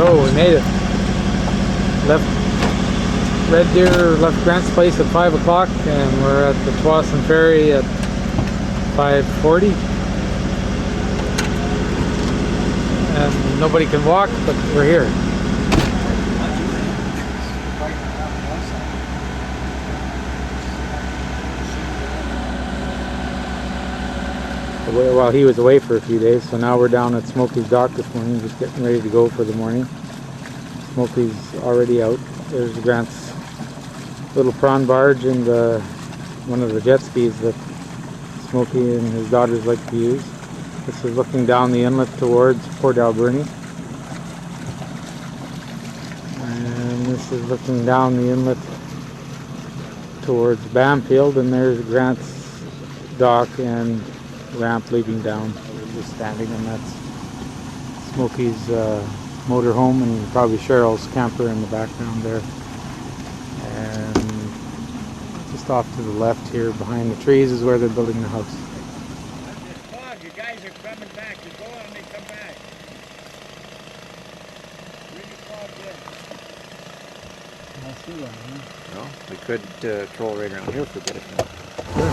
So we made it. Left Red Deer, left Grant's place at 5 o'clock, and we're at the Tsawwassen Ferry at 5:40. And nobody can walk, but we're here. Well, he was away for a few days, so now we're down at Smoky's dock this morning, just getting ready to go for the morning. Smoky's already out. There's Grant's little prawn barge and one of the jet skis that Smoky and his daughters like to use. This is looking down the inlet towards Port Alberni. And this is looking down the inlet towards Bamfield, and there's Grant's dock and ramp leading down. We're just standing, and that's Smoky's motorhome, and probably Cheryl's camper in the background there. And just off to the left here behind the trees is where they're building the house. You guys are coming back. You go on, they come back. Really fog in. I see that, huh? No, we could troll right around here for a bit if you want. Sure.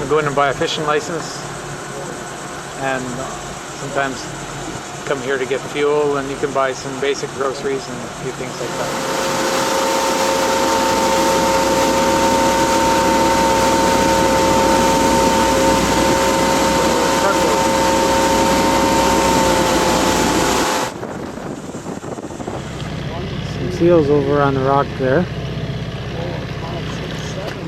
Go in and buy a fishing license, and sometimes come here to get fuel, and you can buy some basic groceries and a few things like that. Some seals over on the rock there.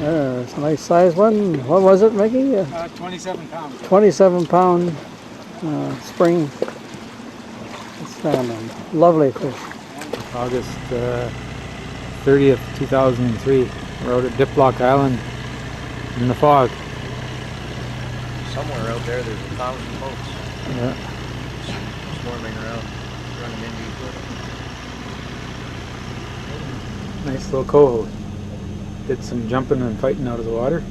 It's a nice size one. What was it, Mickey? 27 pounds. 27 pound spring salmon. Lovely fish. August 30th, 2003. We're out at Diplock Island in the fog. Somewhere out there's 1,000 boats. Yeah. Swarming around, running into each other. Nice little coho. Did some jumping and fighting out of the water.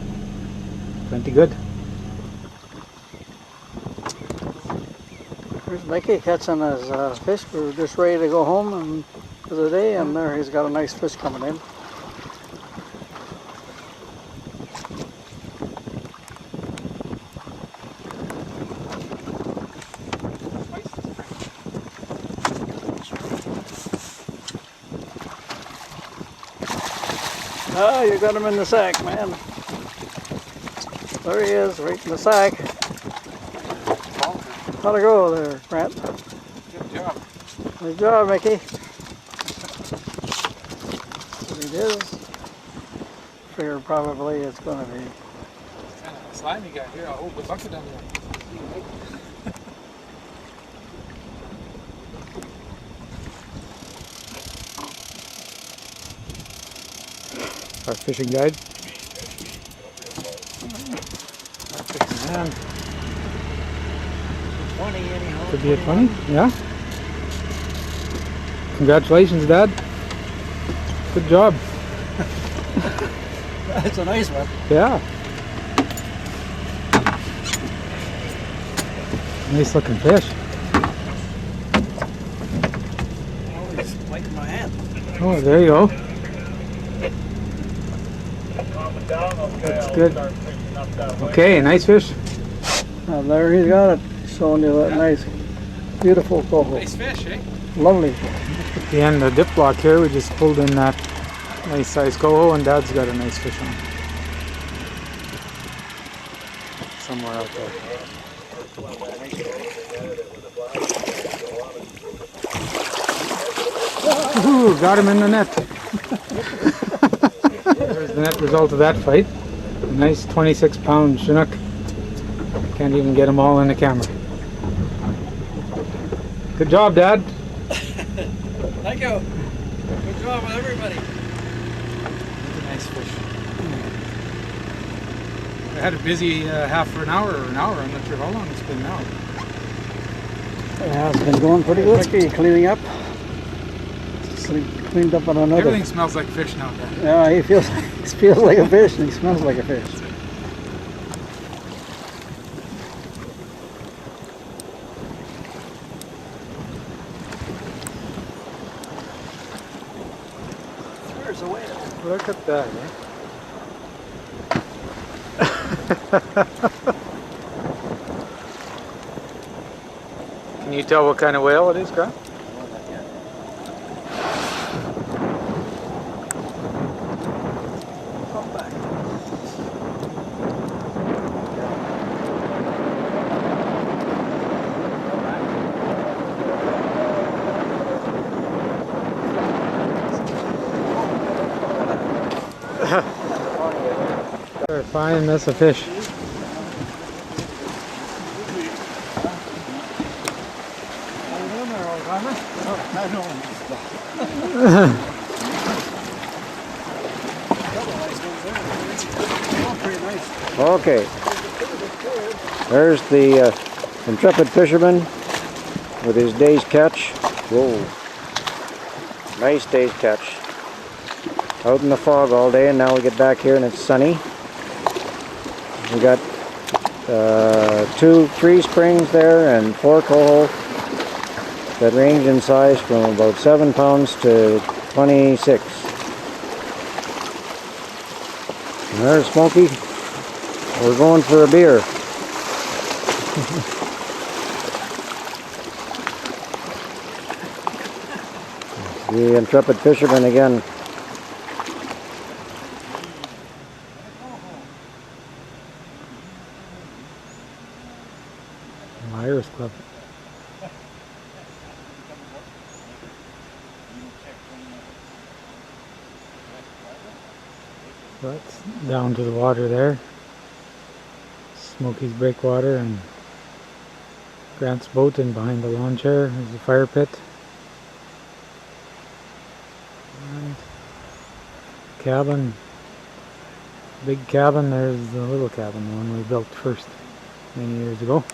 Plenty good. Here's Mickey catching his fish. We're just ready to go home for the day, and there he's got a nice fish coming in. Ah, you got him in the sack, man. There he is, right in the sack. How'd it go there, Grant? Good job. Good job, Mickey. There it is. Figure probably it's going to be. It's kind of a slimy guy here. I'll hold the bucket on there. Our fishing guide. Man. 20 anyhow. Could be a 20, yeah. Congratulations, Dad. Good job. That's a nice one. Yeah. Nice looking fish. Always biting my hand. Oh, there you go. That's good. Okay, nice fish. And there he's got it, showing you that nice, beautiful coho. Nice fish, eh? Lovely. At the end of the dip block here, we just pulled in that nice size coho, and Dad's got a nice fish on. Somewhere out there. Ooh, got him in the net. There's the net result of that fight. A nice 26-pound Chinook. Can't even get them all in the camera. Good job, Dad. Thank you. Good job with everybody. Nice fish. I had a busy half for an hour or an hour. I'm not sure how long it's been now. Yeah, it's been going pretty good. Mickey cleaning up. cleaned up on another. Everything smells like fish now, Dad. Yeah, he feels like a fish and he smells like a fish. Where's the whale? Look at that, Can you tell what kind of whale it is, Grant? A fine mess of fish. Okay. There's the intrepid fisherman with his day's catch. Whoa. Nice day's catch. Out in the fog all day, and now we get back here and it's sunny. We got 3 springs there and 4 coho that range in size from about 7 pounds to 26. And there's Smoky. We're going for a beer. The intrepid fisherman again. Myers Club. That's down to the water there. Smoky's breakwater and Grant's boat, and behind the lawn chair is the fire pit. And cabin, big cabin, there's the little cabin, the one we built first many years ago.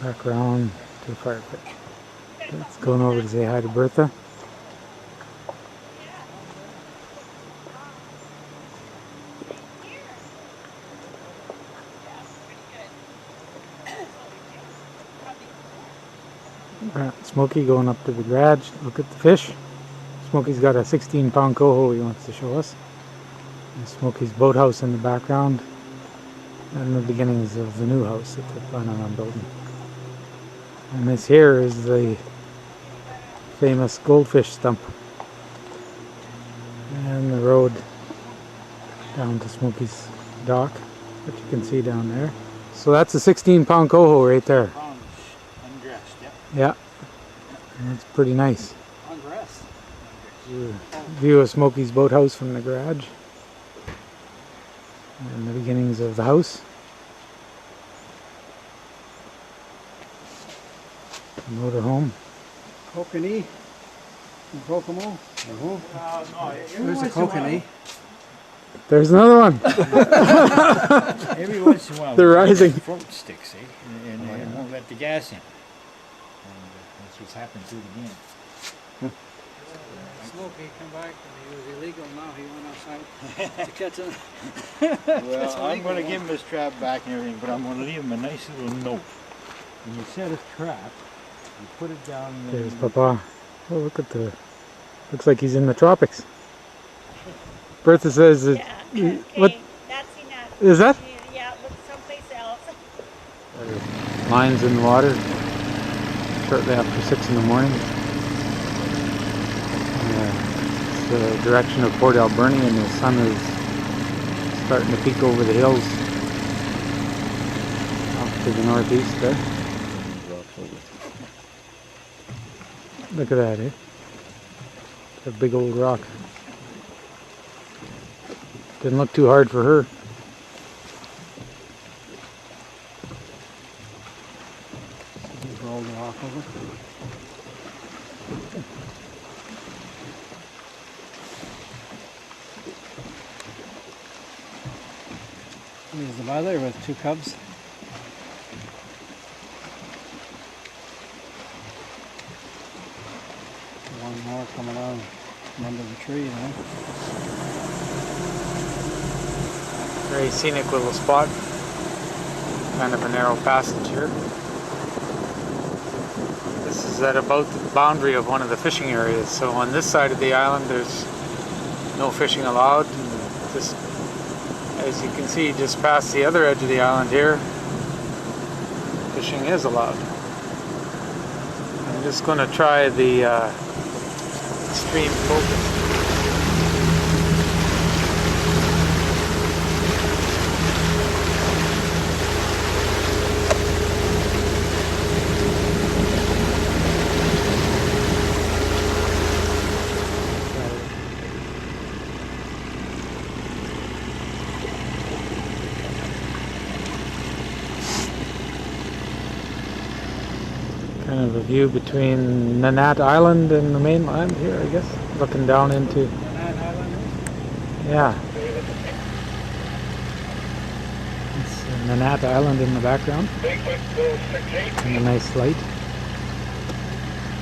Back around to the fire pit. It's going over to say hi to Bertha. Smoky going up to the garage, look at the fish. Smoky's got a 16-pound coho he wants to show us. And Smoky's boathouse in the background, and the beginnings of the new house that they're planning on building. And this here is the famous goldfish stump, and the road down to Smoky's dock that you can see down there. So that's a 16-pound coho right there. Undressed, yep. Yeah, and that's pretty nice. Undressed. View of Smoky's boathouse from the garage, and the beginnings of the house. Motor home. Kokanee in Kokomo. Where's the Kokanee? There's another one. Every once in a while, They're rising. Float sticks, eh? And it won't let the gas in. And that's what's happened to it again. Smoky come back and he was illegal. Now he went outside to catch him. Well, I'm going to give him his trap back and everything, but I'm going to leave him a nice little note. When you set his trap, you put it down and There's Papa. Oh, look at the... Looks like he's in the tropics. Bertha says that... Yeah, What okay, that's enough. is that? Yeah, look someplace else. Lines in the water shortly after 6 in the morning. It's the direction of Port Alberni, and the sun is starting to peek over the hills off to the northeast there. Look at that, eh? A big old rock. Didn't look too hard for her. Roll the rock over. Here's the mother with 2 cubs. more coming out from under the tree now. Very scenic little spot. Kind of a narrow passage here. This is at about the boundary of one of the fishing areas. So on this side of the island there's no fishing allowed. And just as you can see, just past the other edge of the island here, fishing is allowed. I'm just going to try the extreme focus. Kind of a view between Nanat Island and the mainland here, I guess. Looking down into... Yeah. It's Nanat Island in the background. And a nice light.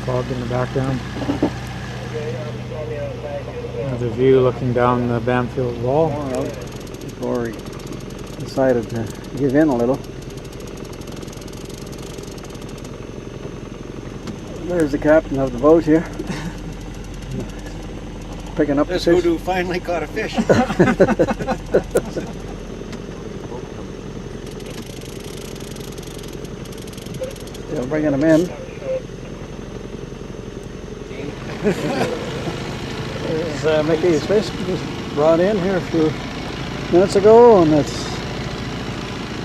Fog in the background. Another view looking down the Bamfield Wall. Before he decided to give in a little. There's the captain of the boat here. Picking up This the fish. hoodoo finally caught a fish. Still bringing them in. There's Mickey's fish just brought in here a few minutes ago, and it's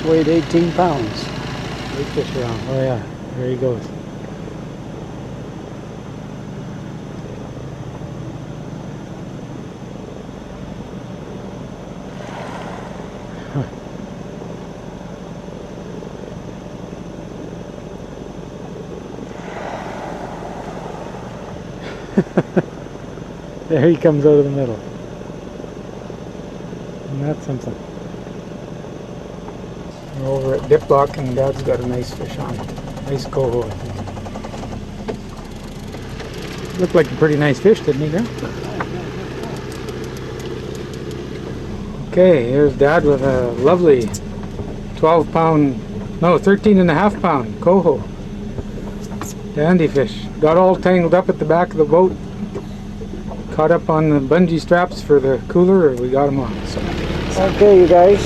weighed 18 pounds. Big fish around. Oh yeah, there he goes. There he comes out of the middle. And that's something. We're over at Diplock and Dad's got a nice fish on. Nice coho, I think. Looked like a pretty nice fish, didn't he, Graham? Okay, here's Dad with a lovely 13.5 pound coho. Dandy fish. Got all tangled up at the back of the boat. Caught up on the bungee straps for the cooler, or we got them on. So. Okay, you guys.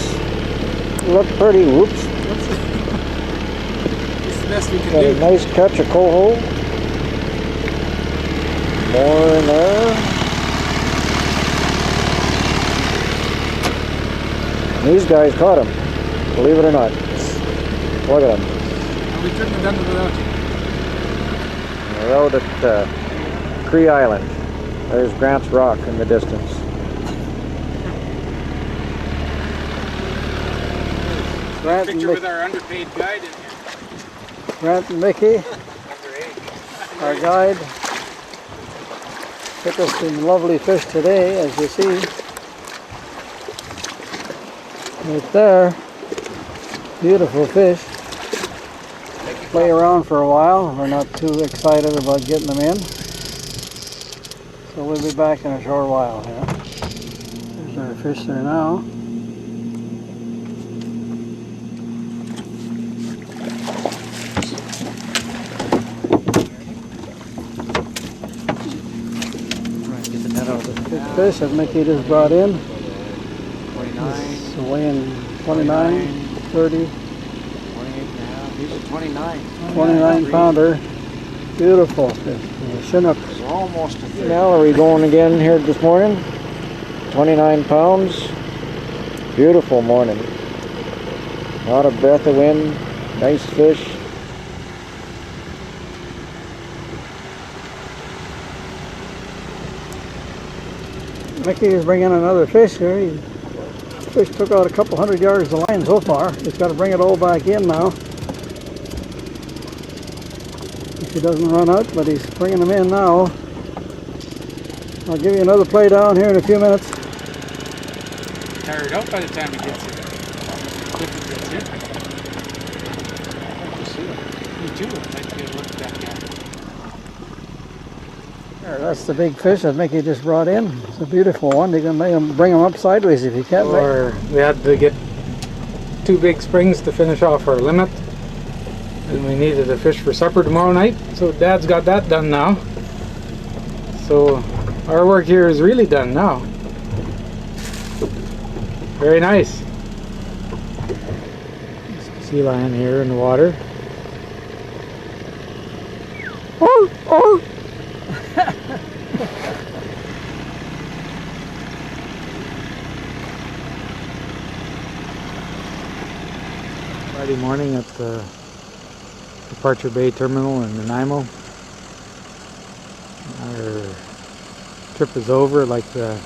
Look pretty. Whoops. It's the best we can Got a do. nice catch of coho. More in there. These guys caught him, believe it or not. Look at them. We couldn't have done it without you. They're out at Cree Island. There's Grant's Rock in the distance. Grant and, Picture with our underpaid guide in here. Grant and Mickey, our guide, took us some lovely fish today, as you see. Right there, beautiful fish. Play around for a while. We're not too excited about getting them in. So we'll be back in a short while here. There's our fish there now. Get the net out of Big fish that Mickey just brought in. 29, It's weighing 29, 30, 28 and a half. These are 29. 29 pounder. Beautiful fish. Chinook. It's almost a 30. Mallory going again here this morning. 29 pounds. Beautiful morning. A lot of breath of wind. Nice fish. Mickey is bringing another fish here. Fish took out a couple hundred yards of line so far. He's got to bring it all back in now. If he doesn't run out, but he's bringing them in now. I'll give you another play down here in a few minutes. Tired out by the time he gets here. If he gets here. Me too. I'd like to get a look at that guy. There, that's the big fish that Mickey just brought in. It's a beautiful one. You can bring them up sideways if you can. Or we had to get 2 big springs to finish off our limit. And we needed a fish for supper tomorrow night. So Dad's got that done now. So our work here is really done now. Very nice. Sea lion here in the water. Oh, oh. Friday morning at the Departure Bay Terminal in Nanaimo. Our trip is over, like the